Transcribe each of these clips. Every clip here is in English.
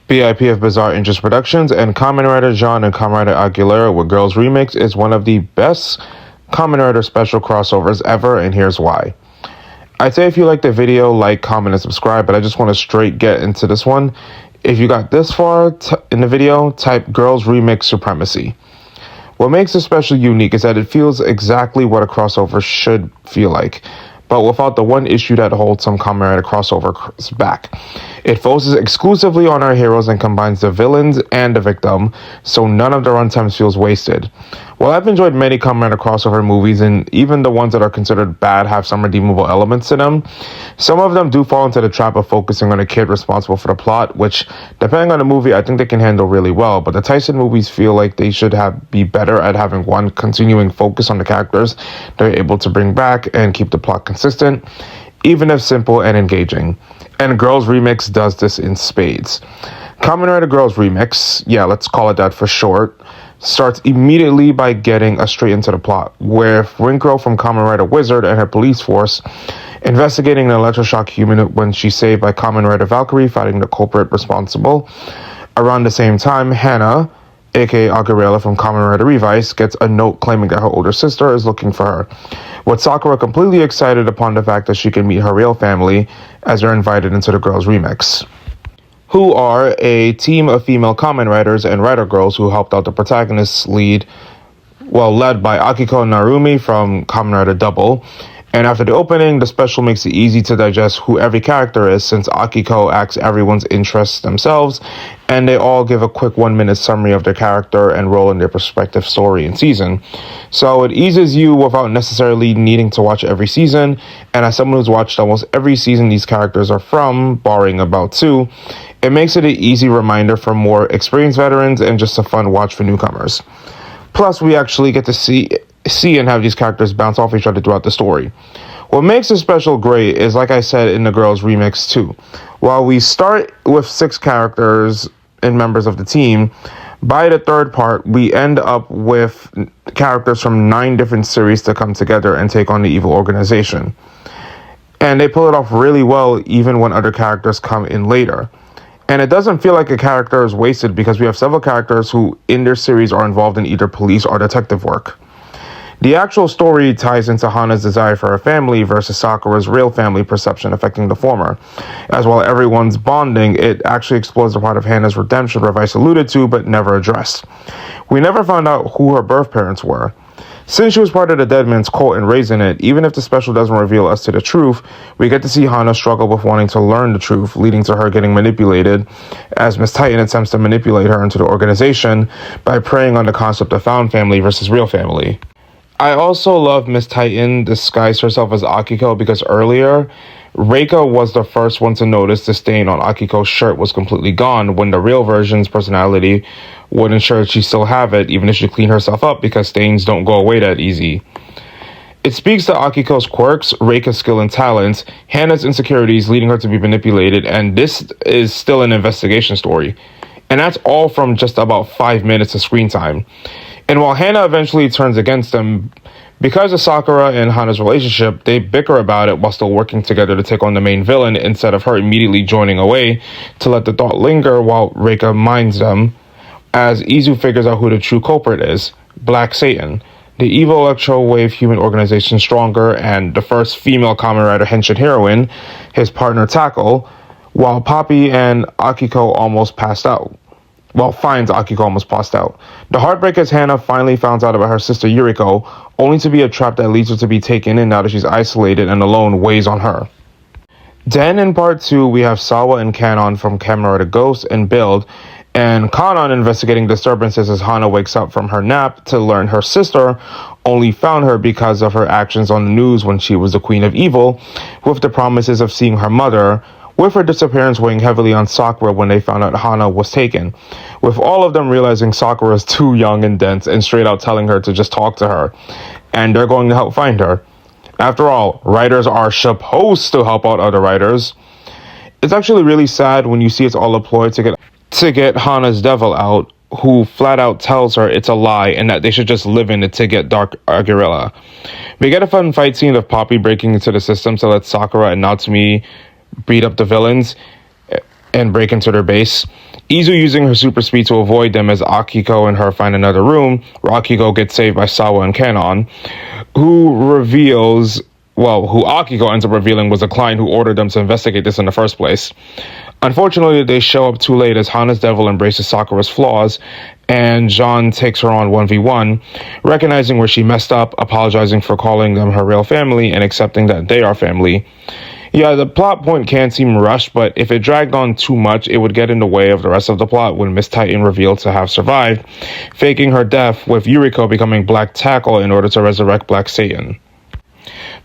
BIPF Bizarre Interest Productions, and Kamen Rider Jean and Kamen Rider Aguilera with Girls Remix is one of the best Kamen Rider special crossovers ever, and here's why. I'd say if you like the video, like, comment, and subscribe, but I just want to straight get into this one. If you got this far in the video, type Girls Remix Supremacy. What makes this special unique is that it feels exactly what a crossover should feel like, but without the one issue that holds some Kamen Rider crossovers back. It focuses exclusively on our heroes and combines the villains and the victim, so none of the runtimes feels wasted. While I've enjoyed many Kamen Rider crossover movies, and even the ones that are considered bad have some redeemable elements to them, some of them do fall into the trap of focusing on a kid responsible for the plot, which, depending on the movie, I think they can handle really well, but the Tyson movies feel like they should be better at having one continuing focus on the characters they're able to bring back and keep the plot consistent, even if simple and engaging. And Girls Remix does this in spades. Kamen Rider Girls Remix, yeah, let's call it that for short, starts immediately by getting us straight into the plot, where Rinko from Kamen Rider Wizard and her police force investigating an electroshock human when she's saved by Kamen Rider Valkyrie fighting the culprit responsible. Around the same time, Hana, aka Aguilera from Kamen Rider Revice, gets a note claiming that her older sister is looking for her, with Sakura completely excited upon the fact that she can meet her real family as they're invited into the Girls Remix, who are a team of female Kamen Riders and Rider Girls who helped out the protagonist's led by Akiko Narumi from Kamen Rider Double. And after the opening, the special makes it easy to digest who every character is, since Akiko asks everyone's interests themselves, and they all give a quick 1-minute summary of their character and role in their respective story and season. So it eases you without necessarily needing to watch every season, and as someone who's watched almost every season these characters are from, barring about 2, it makes it an easy reminder for more experienced veterans and just a fun watch for newcomers. Plus, we actually get to see and have these characters bounce off each other throughout the story. What makes this special great is, like I said in the Girls Remix too, while we start with 6 characters and members of the team, by the third part, we end up with characters from 9 different series to come together and take on the evil organization. And they pull it off really well even when other characters come in later. And it doesn't feel like a character is wasted because we have several characters who in their series are involved in either police or detective work. The actual story ties into Hana's desire for her family versus Sakura's real family perception affecting the former. As while everyone's bonding, it actually explores the part of Hana's redemption Revice alluded to but never addressed. We never found out who her birth parents were. Since she was part of the Dead Man's cult and raised in it, even if the special doesn't reveal us to the truth, we get to see Hana struggle with wanting to learn the truth, leading to her getting manipulated, as Miss Titan attempts to manipulate her into the organization by preying on the concept of found family versus real family. I also love Miss Titan disguised herself as Akiko because earlier, Reika was the first one to notice the stain on Akiko's shirt was completely gone when the real version's personality would ensure she still have it even if she cleaned herself up because stains don't go away that easy. It speaks to Akiko's quirks, Reika's skill and talents, Hana's insecurities leading her to be manipulated, and this is still an investigation story. And that's all from just about 5 minutes of screen time. And while Hana eventually turns against them, because of Sakura and Hana's relationship, they bicker about it while still working together to take on the main villain instead of her immediately joining away to let the thought linger while Reika minds them, as Izu figures out who the true culprit is, Black Satan, the evil electro-wave human organization Stronger, and the first female Kamen Rider henshin heroine, his partner Tackle, while Poppy and Akiko almost passed out. Finds Akiko almost passed out. The heartbreak is Hana finally finds out about her sister Yuriko, only to be a trap that leads her to be taken in now that she's isolated and alone weighs on her. Then in part 2, we have Sawa and Kanon from Kamen Rider Ghost and Build, and Kanon investigating disturbances as Hana wakes up from her nap to learn her sister only found her because of her actions on the news when she was the Queen of Evil, with the promises of seeing her mother, with her disappearance weighing heavily on Sakura when they found out Hana was taken, with all of them realizing Sakura is too young and dense and straight out telling her to just talk to her, and they're going to help find her. After all, writers are supposed to help out other writers. It's actually really sad when you see it's all a ploy to get Hana's devil out, who flat out tells her it's a lie and that they should just live in it to get Dark Aguilera. We get a fun fight scene of Poppy breaking into the system to let Sakura and Natsumi beat up the villains and break into their base. Izu using her super speed to avoid them as Akiko and her find another room, where Akiko gets saved by Sawa and Kanon, who Akiko ends up revealing was the client who ordered them to investigate this in the first place. Unfortunately, they show up too late as Hana's devil embraces Sakura's flaws, and Jean takes her on 1v1, recognizing where she messed up, apologizing for calling them her real family, and accepting that they are family. Yeah, the plot point can seem rushed, but if it dragged on too much, it would get in the way of the rest of the plot when Miss Titan revealed to have survived, faking her death, with Yuriko becoming Black Tackle in order to resurrect Black Satan.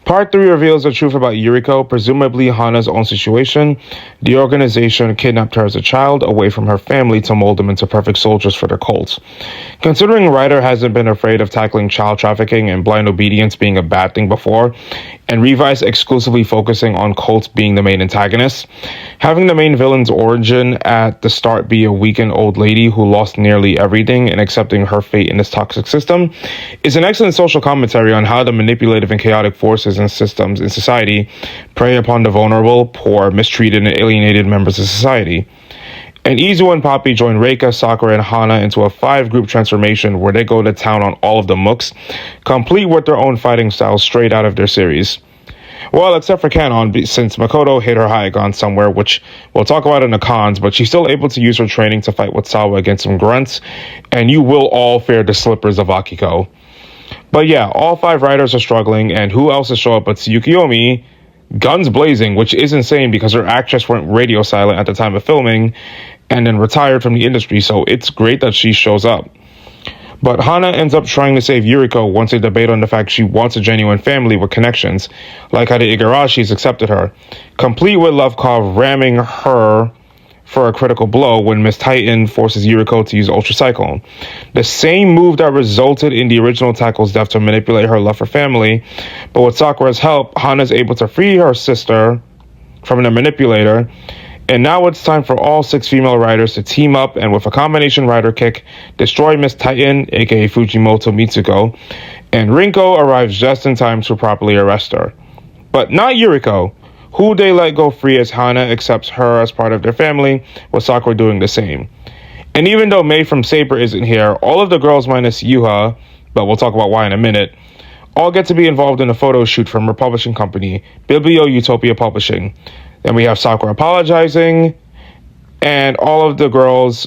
Part 3 reveals the truth about Yuriko, presumably Hana's own situation. The organization kidnapped her as a child away from her family to mold them into perfect soldiers for their cult. Considering Rider hasn't been afraid of tackling child trafficking and blind obedience being a bad thing before, and Revice exclusively focusing on cults being the main antagonist, having the main villain's origin at the start be a weakened old lady who lost nearly everything and accepting her fate in this toxic system is an excellent social commentary on how the manipulative and chaotic forces and systems in society prey upon the vulnerable, poor, mistreated, and alienated members of society. And Izu and Poppy join Reika, Sakura, and Hana into a 5-group transformation where they go to town on all of the mooks, complete with their own fighting styles straight out of their series. Well, except for Kanon, since Makoto hit her Hyagon somewhere, which we'll talk about in the cons, but she's still able to use her training to fight with Sawa against some grunts, and you will all fear the slippers of Akiko. But yeah, all 5 riders are struggling, and who else to show up but Tsuyukiyomi, guns blazing, which is insane because her actress went radio silent at the time of filming, and then retired from the industry, so it's great that she shows up. But Hana ends up trying to save Yuriko once they debate on the fact she wants a genuine family with connections, like how the Igarashis accepted her, complete with Lovekov ramming her for a critical blow when Miss Titan forces Yuriko to use Ultra Cyclone. The same move that resulted in the original Tackle's death to manipulate her love for family, but with Sakura's help, Hana is able to free her sister from the manipulator. And now it's time for all 6 female riders to team up and with a combination rider kick, destroy Miss Titan, aka Fujimoto Mitsuko, and Rinko arrives just in time to properly arrest her. But not Yuriko, who they let go free as Hana accepts her as part of their family, with Sakura doing the same. And even though Mei from Saber isn't here, all of the girls minus Yuha, but we'll talk about why in a minute, all get to be involved in a photo shoot from her publishing company, Biblio Utopia Publishing. Then we have Sakura apologizing, and all of the girls,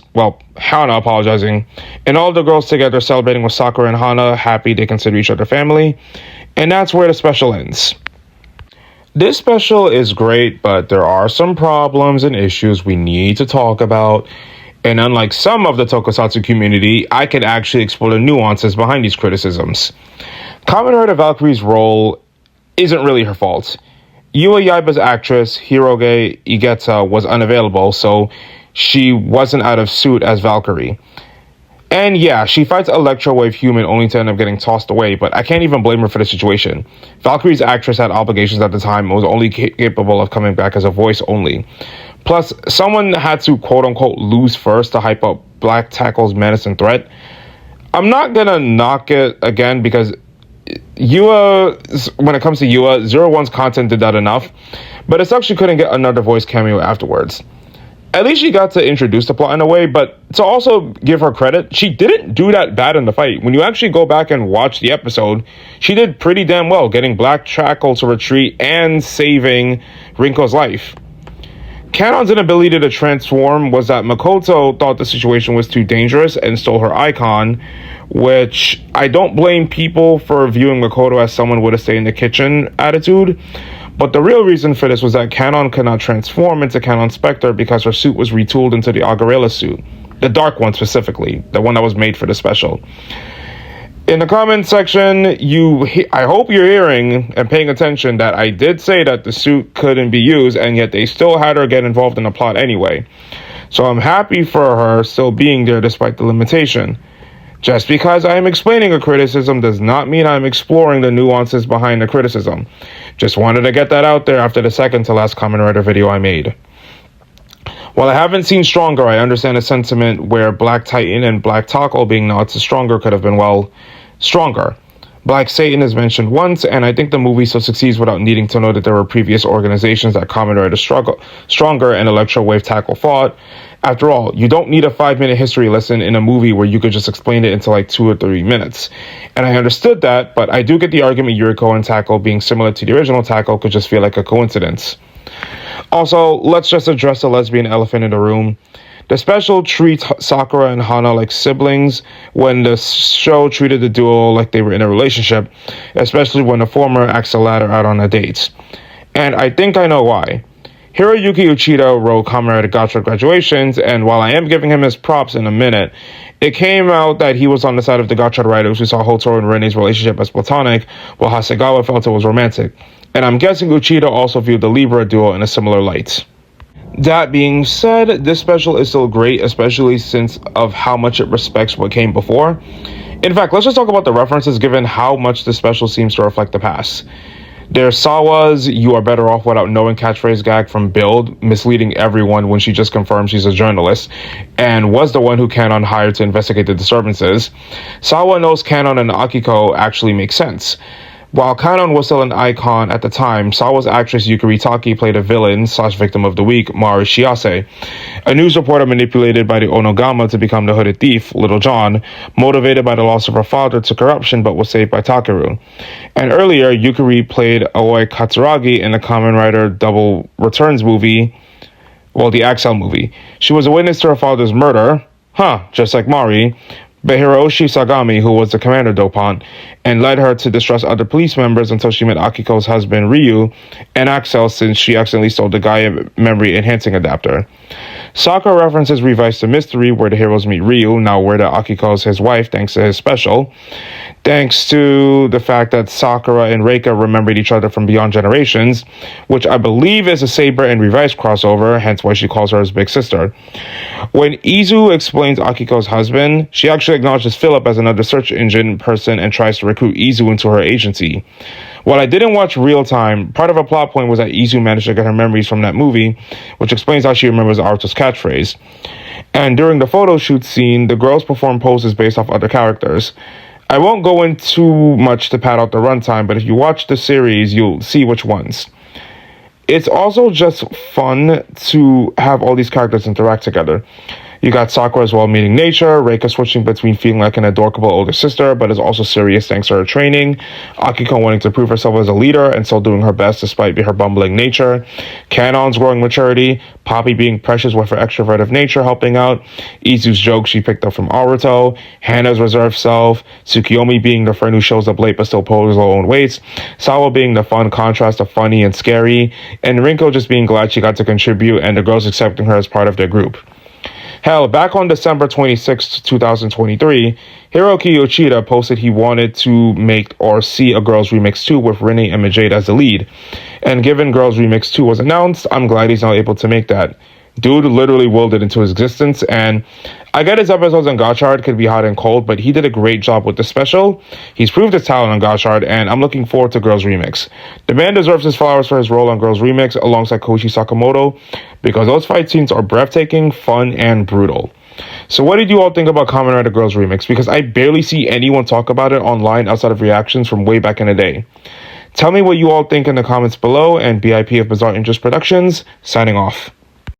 Hana apologizing, and all of the girls together celebrating with Sakura and Hana, happy they consider each other family. And that's where the special ends. This special is great, but there are some problems and issues we need to talk about. And unlike some of the tokusatsu community, I can actually explore the nuances behind these criticisms. Kamen Rider Valkyrie's role isn't really her fault. Yua Yaiba's actress, Hiroge Igeta, was unavailable, so she wasn't out of suit as Valkyrie. And yeah, she fights Electrowave Human only to end up getting tossed away, but I can't even blame her for the situation. Valkyrie's actress had obligations at the time and was only capable of coming back as a voice only. Plus, someone had to quote-unquote lose first to hype up Black Tackle's menace and threat. I'm not gonna knock it again because when it comes to Yua, 01's content did that enough, but it sucks she couldn't get another voice cameo afterwards. At least she got to introduce the plot in a way, but to also give her credit, she didn't do that bad in the fight. When you actually go back and watch the episode, she did pretty damn well, getting Black Tackle to retreat and saving Rinko's life. Kanon's inability to transform was that Makoto thought the situation was too dangerous and stole her icon, which I don't blame people for viewing Makoto as someone with a stay in the kitchen attitude, but the real reason for this was that Kanon could not transform into Kanon Spectre because her suit was retooled into the Agarela suit, the dark one specifically, the one that was made for the special. In the comment section, I hope you're hearing and paying attention that I did say that the suit couldn't be used, and yet they still had her get involved in the plot anyway. So I'm happy for her still being there despite the limitation. Just because I am explaining a criticism does not mean I'm exploring the nuances behind the criticism. Just wanted to get that out there after the second to last Kamen Rider video I made. While I haven't seen Stronger, I understand the sentiment where Black Titan and Black Tackle being not so stronger could have been, stronger. Black Satan is mentioned once, and I think the movie still succeeds without needing to know that there were previous organizations that Kamen Rider Stronger and Electro Wave Tackle fought. After all, you don't need a 5-minute history lesson in a movie where you could just explain it into like 2 or 3 minutes. And I understood that, but I do get the argument Yuriko and Tackle being similar to the original Tackle could just feel like a coincidence. Also, let's just address the lesbian elephant in the room. The special treats Sakura and Hana like siblings when the show treated the duo like they were in a relationship, especially when the former acts the latter out on a date. And I think I know why. Hiroyuki Uchida wrote Kamen Rider Gotcha Graduations, and while I am giving him his props in a minute, it came out that he was on the side of the Gotcha writers who saw Hotaru and Rene's relationship as platonic, while Hasegawa felt it was romantic. And I'm guessing Uchida also viewed the Libra duo in a similar light. That being said, this special is still great, especially since of how much it respects what came before. In fact, let's just talk about the references given how much this special seems to reflect the past. There's Sawa's "You are better off without knowing" catchphrase gag from Build, misleading everyone when she just confirmed she's a journalist, and was the one who Kanon hired to investigate the disturbances. Sawa knows Kanon and Akiko actually make sense. While Kanon was still an icon at the time, Sawa's actress Yukari Taki played a villain/victim of the week, Mari Shiase, a news reporter manipulated by the Onogama to become the hooded thief, Little John, motivated by the loss of her father to corruption but was saved by Takeru. And earlier, Yukari played Aoi Katsuragi in the Kamen Rider Double Returns movie, the Axel movie. She was a witness to her father's murder, just like Mari, but Hiroshi Sagami, who was the commander dopant, and led her to distrust other police members until she met Akiko's husband Ryu and Axel, since she accidentally stole the Gaia memory enhancing adapter. Sakura references Revise the Mystery, where the heroes meet Ryu, now aware that Akiko is his wife thanks to his special, thanks to the fact that Sakura and Reika remembered each other from beyond generations, which I believe is a Saber and Revise crossover, hence why she calls her his big sister. When Izu explains Akiko's husband, she actually acknowledges Philip as another search engine person and tries to recruit Izu into her agency. While I didn't watch real time, part of a plot point was that Izu managed to get her memories from that movie, which explains how she remembers Aruto's catchphrase. And during the photo shoot scene, the girls perform poses based off other characters. I won't go into too much to pad out the runtime, but if you watch the series, you'll see which ones. It's also just fun to have all these characters interact together. You got Sakura as well meeting nature, Reika switching between feeling like an adorable older sister, but is also serious thanks to her training, Akiko wanting to prove herself as a leader and still doing her best despite her bumbling nature, Kanon's growing maturity, Poppy being precious with her extroverted nature helping out, Izu's joke she picked up from Aruto, Hana's reserved self, Tsukiyomi being the friend who shows up late but still pulls her own weights, Sawa being the fun contrast of funny and scary, and Rinko just being glad she got to contribute and the girls accepting her as part of their group. Hell, back on December 26, 2023, Hiroki Uchida posted he wanted to make or see a Girls Remix 2 with Rene and Majade as the lead. And given Girls Remix 2 was announced, I'm glad he's now able to make that. Dude literally willed it into existence, and I get his episodes on Gotchard could be hot and cold, but he did a great job with the special. He's proved his talent on Gotchard, and I'm looking forward to Girls Remix. The man deserves his flowers for his role on Girls Remix alongside Koichi Sakamoto, because those fight scenes are breathtaking, fun, and brutal. So what did you all think about Kamen Rider Girls Remix? Because I barely see anyone talk about it online outside of reactions from way back in the day. Tell me what you all think in the comments below, and BIP of Bizarre Interest Productions, signing off.